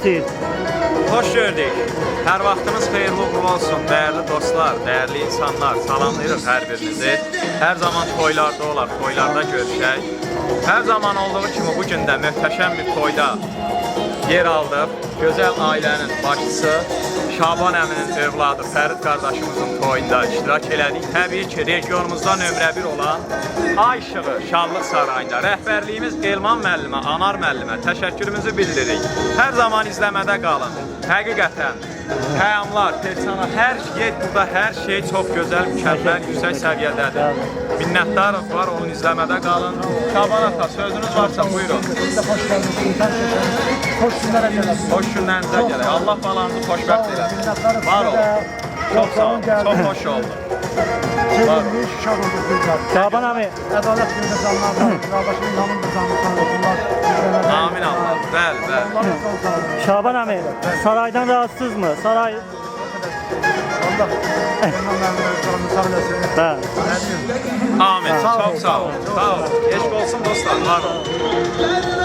istəyir. Hoş gördük. Her vaxtınız xeyirli uğurlu olsun. Değerli dostlar, değerli insanlar. Salamlayırıq hər birinizi. Her zaman toylarda olar, toylarda görüşək. Her zaman olduğu kimi bugün də möhtəşəm bir toyda yer aldıq. Gözəl ailənin başçısı Şaban əminin övladı Fərid qardaşımızın toyunda iştirak elədik. Təbii ki, regionumuzda nömrə 1 olan Ay İşığı Şadlıq Sarayında rəhbərliyimiz Elman müəllimə, Anar müəllimə təşəkkürümüzü bildiririk. Hər zaman izləmədə qalın. Həqiqətən xəyamlar, personal, burada hər şey çox gözəl, mükəmməl, yüksək səviyyədədir. Minnətdarıq var, onun izləmədə qalın. Şaban ata, sözünüz varsa buyurun. Hoş geldiniz. Hoş günlere gelelim. Hoş günlərinizə gələk. Allah balanızı xoşbəxt eləsin. Var olun. Çok sağ olun. Çok hoş oldu. Sevgili şad olduk bizler. Şaban abi. Adalet günü zanlardan, kardeşimin yanında zanlardan. Amin Allah. Bəli, bəli. Şaban abi, saraydan rahatsız mı? Saray... Allah. Bəli. Amin. Çok sağ olun. Sağ olun. Eşq olsun dostlar. Var olun.